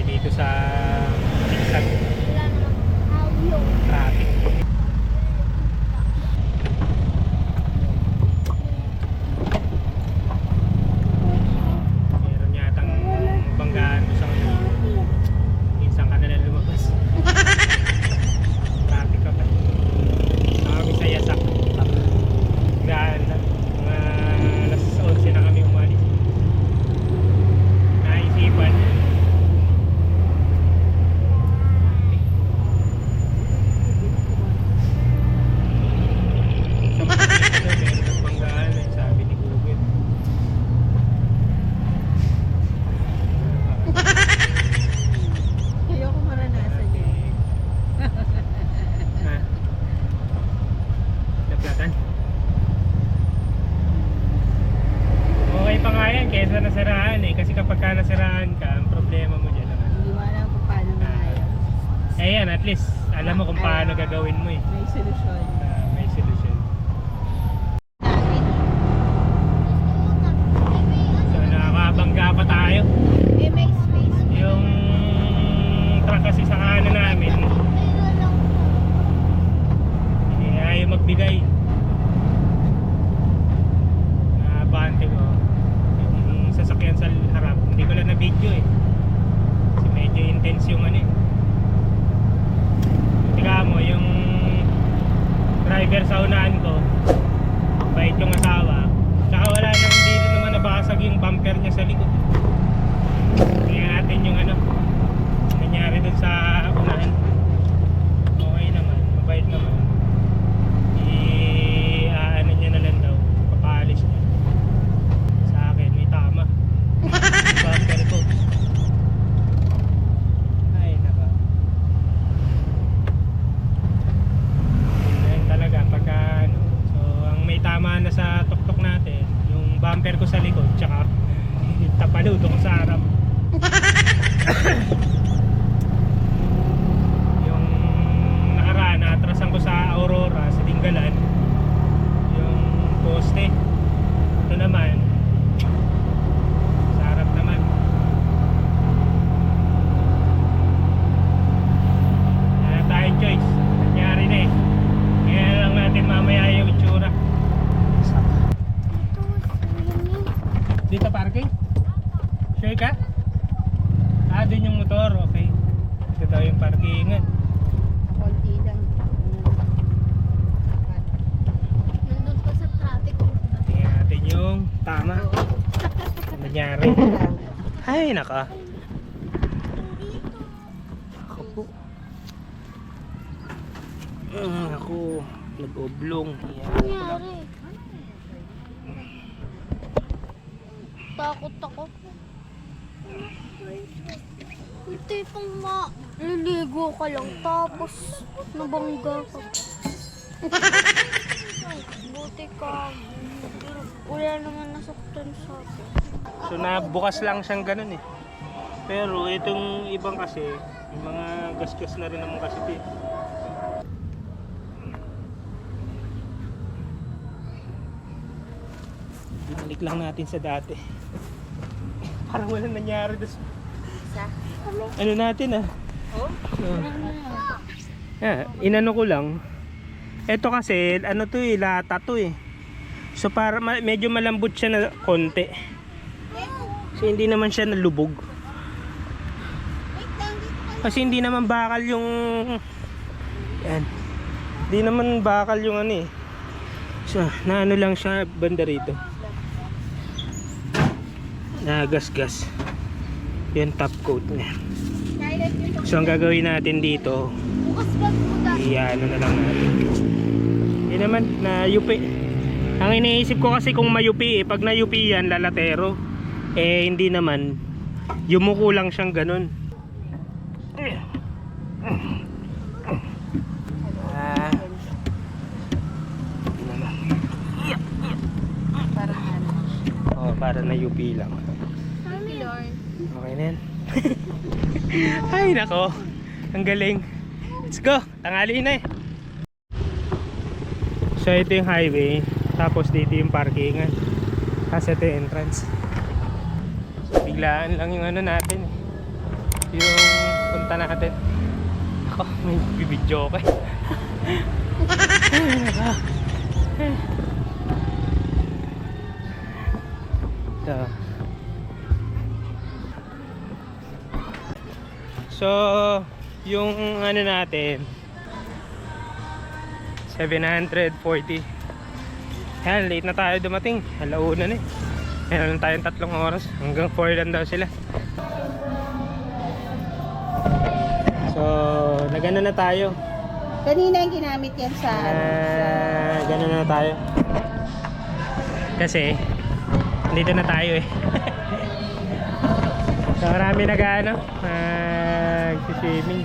dito sa Pixag traffic. Meron yatang banggaan doon sa kanila. Minsan ka na lang lumabas. Traffic ka pa. Kami sa Yasak. Gaan lang. Mga alas 11 na kami umalis. Naisipan. Ayoko maranasan yun. Laplatan. Okay pa nga yan kesa nasiraan eh. Kasi kapag ka nasiraan ka, ang problema mo dyan naman. Hindi mo alam kung paano maayos. Eh yan, at least alam mo kung paano gagawin mo eh. May solusyon. May solusyon. So nakakabangga pa tayo. Eh, may space. Yung truck kasi sa kanan namin, ayaw magbigay. Nabante ko yung sasakyan sa harap, hindi ko lang na video eh kasi medyo intense yung ano eh. Tika mo yung driver sa unahan ko, bait yung asawa, tsaka wala nang, hindi rin naman nabasag yung bumper niya sa likod. Tingnan natin yung ano nangyari dun sa unahan. Okay naman, mabait naman. Ano niya na lang daw, papaalis niya. Sa akin may tama bumper ko. Ay naka, yun talaga pagka ano. So ang may tama na sa tuktok natin, yung bumper ko sa likod, tsaka yung tapaludo ko sa harap. Yung nakaraan, naatrasan ko sa Aurora, sa Tinggalan, yung poste. Ito naman sa harap naman. Wala tayong choice, nangyari na eh. Kaya lang natin mamaya yung itsura. Dito parking? Sure ka? Doon yung motor, okay. Ito daw yung parkingan. Konti lang. Nandun pa sa traffic. Tingnan natin yung tama. Ano nangyari? Ay, naka. Ako po. Ako, nag-oblong. Nangyari. Takot ako. Yung tipong maliligo ka lang tapos nabangga ka. Ay, buti ka. Wala naman nasaktan sa akin. So nabukas lang siyang ganun eh. Pero itong ibang kasi, yung mga gasgas na rin naman kasi ito eh. Balik lang natin sa dati. Parang wala nangyari doon. Isa? Ano natin ah. Oh? Inano ko lang. Ito kasi ano to eh, lata to eh. So para medyo malambot siya na konti. Kasi hindi naman siya nalubog. Kasi hindi naman bakal yung yan. Hindi naman bakal yung ano eh. So naano lang siya banda rito. Nagasgas. Yung top coat niya. So ang gagawin natin dito, Bukas ba puta? ano na lang natin. Hindi naman na yupi. Ang iniisip ko kasi kung mayupi eh, pag nayupi yan lalatero. Eh hindi naman. Yumuko lang siyang ganun. Parang ano. Oh, para nayupi lang. Okay na yan. Ay nako, ang galing. Let's go, tanghali na eh. So ito yung highway, tapos dito yung parkingan, kasi ito yung entrance. So biglaan lang yung ano natin eh. yung punta natin. Ako, may bibidyo ko eh. Ito. So, yung ano natin 740. Yan, late na tayo dumating. Alauna na eh. Meron tayong 3 oras. Hanggang 4 lang daw sila. So, nagano na tayo. Kanina yung ginamit yan sa Gano'n na tayo. Kasi, dito na tayo eh. So, marami nag-ano, swimming.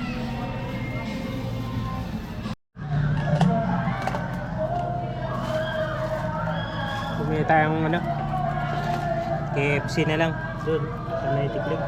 Bumili tayong ano, KFC na lang. Doon, sa may Tiklig.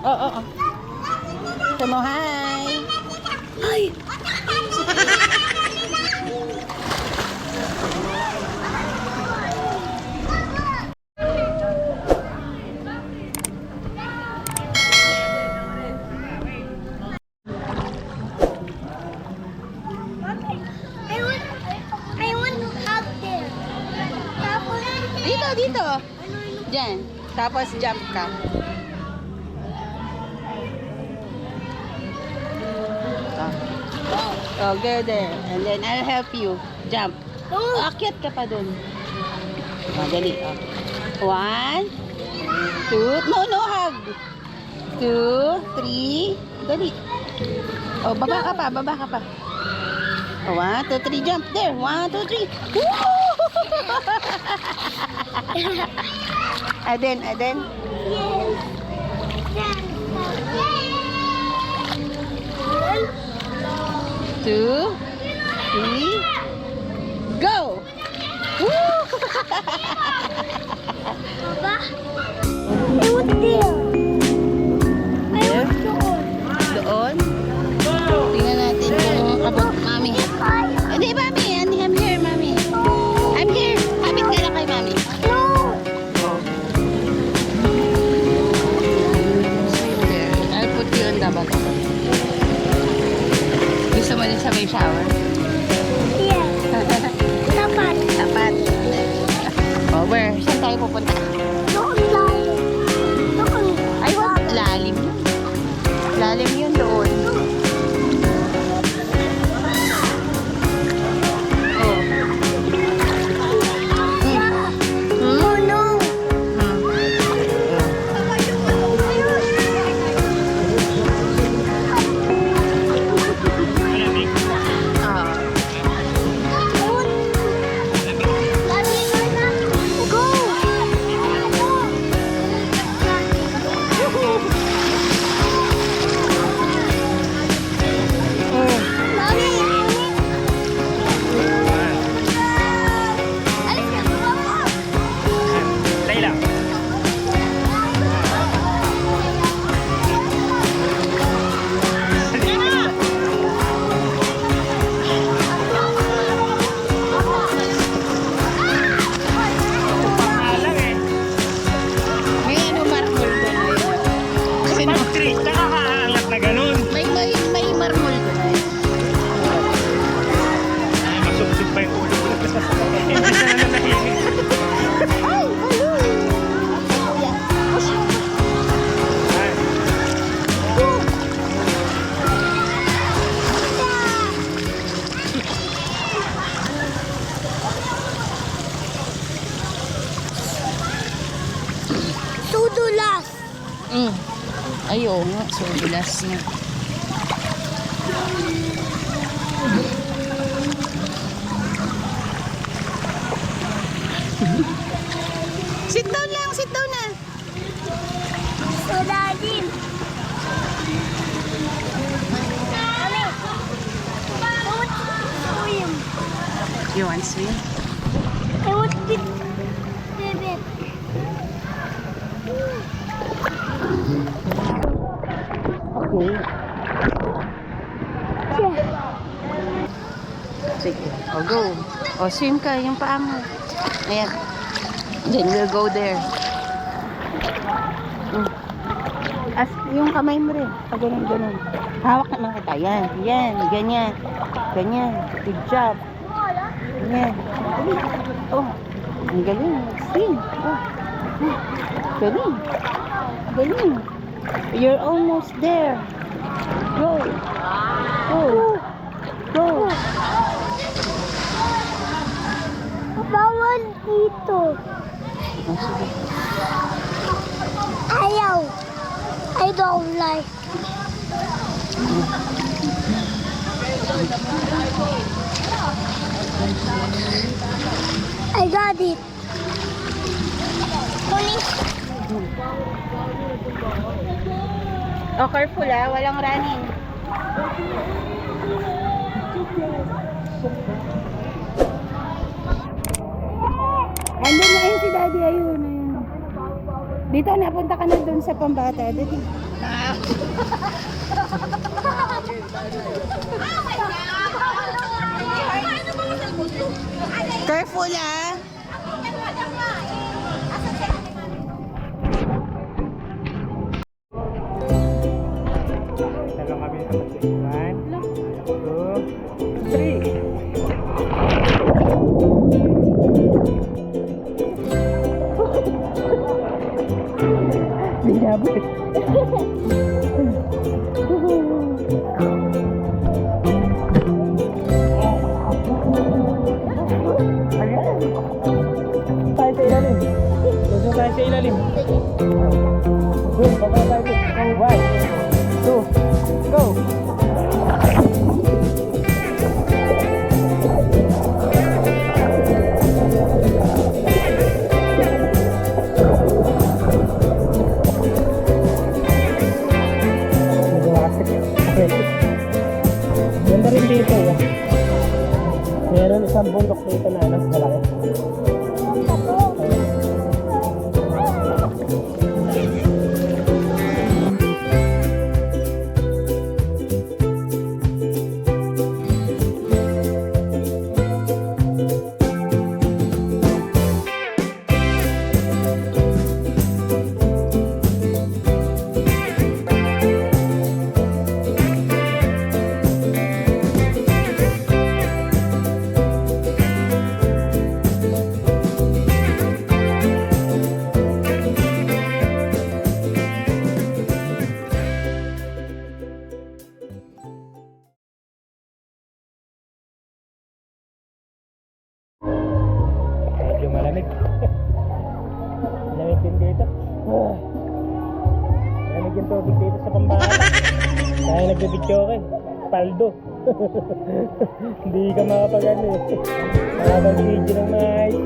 Oo. Samo, hi! Hi! I want to up there. Tapos, Dito. Diyan. Tapos jump ka. Oh, go there. And then I'll help you. Jump. Akyat ka pa dun. Oh, dali. Oh. 1, 2. No, hug. 2, 3. Dali. Oh, baba ka pa. Oh, 1, 2, 3. Jump. There. 1, 2, 3. Woo! Aden. Two, 3, go! Woo! Papa, I want there. I want Doon. Tingnan natin kung abot, mami. Hindi, mami. I'm here, mami. I'm here. Habit ka na kay mami. No. There. I'll put you on the bottom. Gusto mo din sa may shower? Yeah. Dapat. Tapat. tayo pupunta? Doon lalim. Doon. Ay, wag. Lalim yun. Lalim yun doon. Oh. Oh no. Malamig. Ah. Go! Layla. Pangalang eh. May ano marmol doon. Kasi Pag tree, nakakaangat na ganun. may marmol doon. Ay, masubsub pa yung ulo ko. Hindi na nanahimik. Ay, hello! Ay, Tudulas! Ay, oo nga. So, dulas nga. Sit down lang, sit down na. Sulalim! Kami! Swim! You want swim? I want to baby. Okay. Sige. O, go. O, swim ka. Yung paa mo. Ayan. Then we'll go there. As yung kamay mo rin. Pag ganun, ganun. Hawak naman kita. Yan. Yan. Ganyan. Ganyan. Good job. Ganyan. Oh. Ang galing. Swim. Oh. Galing. Galing. You're almost there. Go. Go. Go. Bawal dito. Oh, sige. Ayaw. I don't like. I got it. Kunin. Oh, careful ah. Walang running. Andun na yun si Daddy. Ayun. Ayun. Dito, napunta ka na dun sa pambata. Dito. Careful ah. Talong kami sa pagsimulan. 1, 2, 3. Dinabot. Tayo sa ilalim. Lusong tayo sa ilalim. Doon, baba tayo. 1, 2, go! Ganda rin dito. Meron isang bundok dito na mas malaki. lamig. Lamig din dito. Lamig yung tubig dito sa pambahan. Kaya nagbibidyo ko eh. Paldo. Hindi ka makapag-ano eh. Makapag-video ng maayos.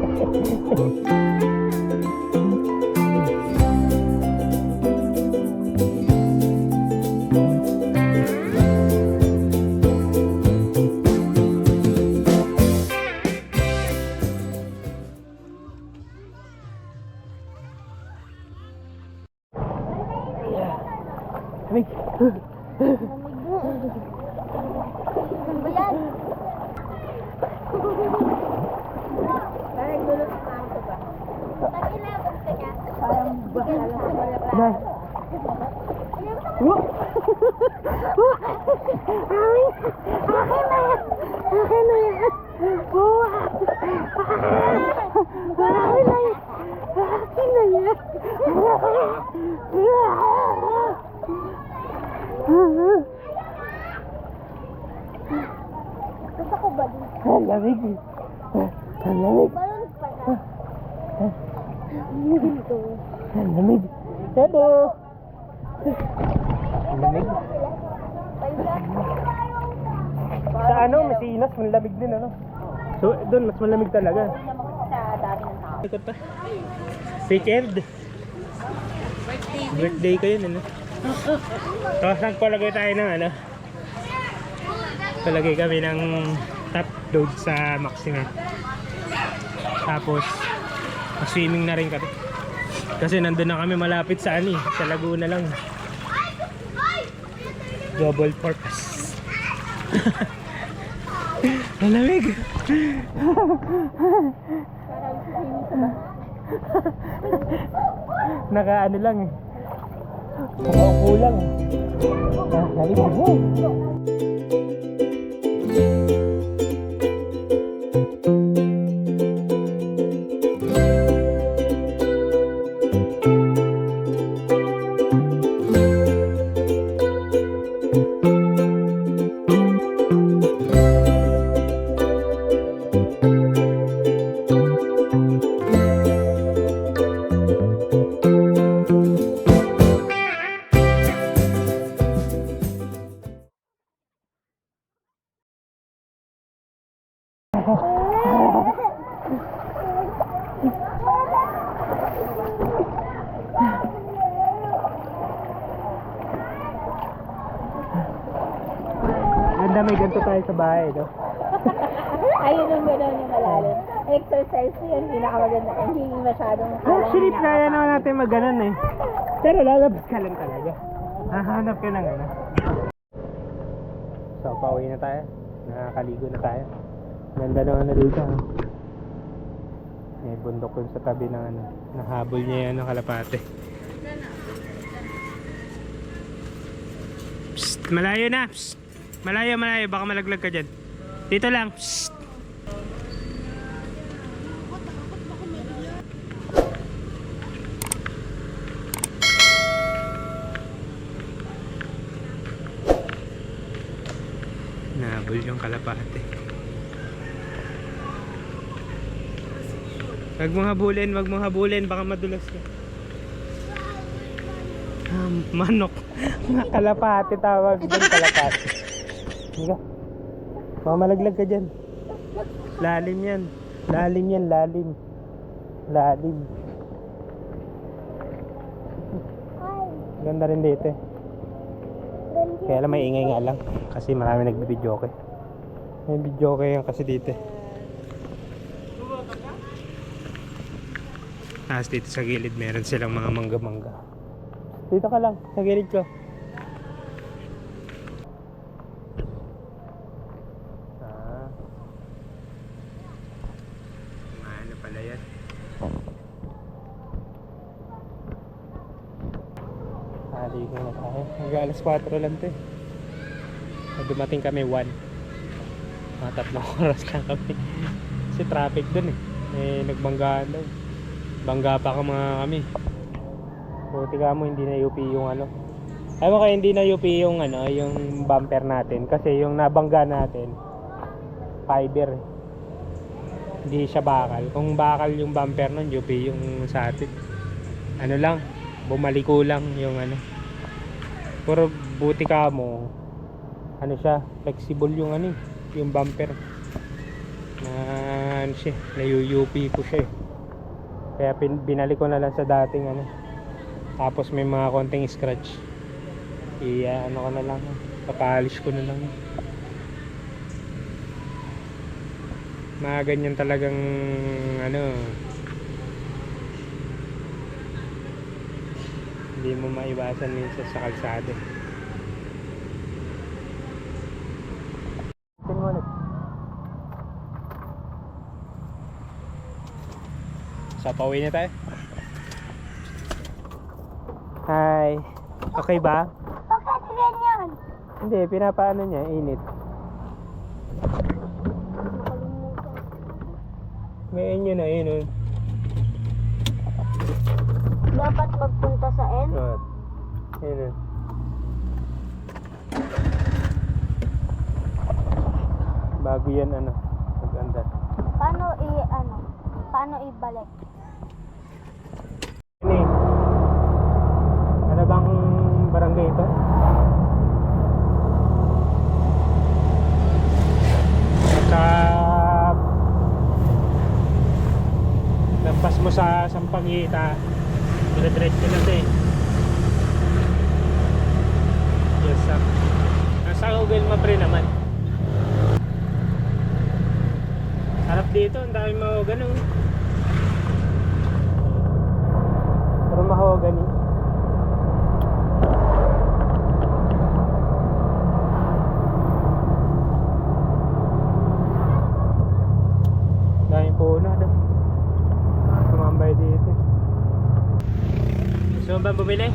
Lamig. Ano ba yan? Parang gulot na ako ba? Tag-11 ka niya. Parang bahala sa malapit. Na. Woo! Akin na yan. Gusto ko ba din? Ang lamig. Ang lamig. Balon pa na. Dito. Ang lamig. Ito. Ang lamig. Sa ano, Masinas, malamig din ano. So, doon mas malamig talaga. Sa dami ng tao. Ikot pa. Weekend. Birthday ko yun ano. Tapos nagpalagay tayo ng ano. Palagay kami ng top load sa Maxima. Tapos swimming na rin kami. Kasi nandun na kami malapit sa ani, sa Laguna lang. Double purpose. Ang lamig. Naka-ano lang eh. Nakaupo lang eh. Lamig. Ganda, may ganito tayo sa bahay, no? Ayun ang gano'n yung malalim. Exercise yun, pinakamaganda. Hindi masyadong Actually, kaya naman natin mag-ganon eh. Pero lalabas ka lang talaga. Hahanap ka ng ano. So, pauwi na tayo. Nakakaligo na tayo. Ganda naman na dito. May bundok yun sa tabi ng ano. Nahabol niya yan ng kalapate. Psst, malayo na. Psst. Malayo, malayo. Baka malaglag ka dyan. Dito lang. Psst. Nahabol yung kalapate. Wag mong habulin, baka madulas ka. Manok. Kalapate tawag doon, kalapate. Higa. Baka malaglag ka dyan. Lalim yan. Lalim yan, lalim. Lalim. Ganda rin dito eh. Kaya lang may ingay nga lang. Kasi marami nagbibidyo ko. May video ko yan kasi dito eh. Tapos dito sa gilid meron silang mga mangga-mangga. Dito ka lang, sa gilid ko. Ano pala yan? Haligo na tayo. Mag-alas 4 lang ito eh. Dumating kami 1. Mga 3 oras lang kami. Kasi traffic dun eh. Nagbanggaan daw. Bangga pa ka mga kami. Buti ka mo hindi na UP yung ano. Ayaw mo kaya hindi na UP yung ano, yung bumper natin. Kasi yung nabangga natin, fiber eh. Hindi siya bakal. Kung bakal yung bumper nun, UP yung sa atin. Ano lang, bumaliko lang yung ano. Pero buti ka mo, ano siya, flexible yung ano yung bumper. Na ano siya, na-UP ko siya eh. Kaya binalik ko na lang sa dating ano. Tapos may mga konting scratch. Ano ko na lang, papalish ko na lang. Mga ganyan talagang ano, hindi mo maiwasan minsan sa kalsada. So, pauwi na tayo. Hi. Okay ba? Bakit ganyan? Hindi, pinapaano niya, init. May inyo na yun. Dapat magpunta sa N? Oh. Yun. Bago yan ano, maganda. Paano ibalik? Ano bang barangay ito? Lampas mo sa Sampaguita, dire-diretso na ito eh. Yes, sir. Nasa Google Map rin naman. Harap dito, ang dami mahogany. Pero mahogany. Daming puno doon. Tumambay dito. Gusto mo ba bumili?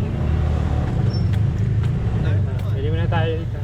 Bili muna tayo dito.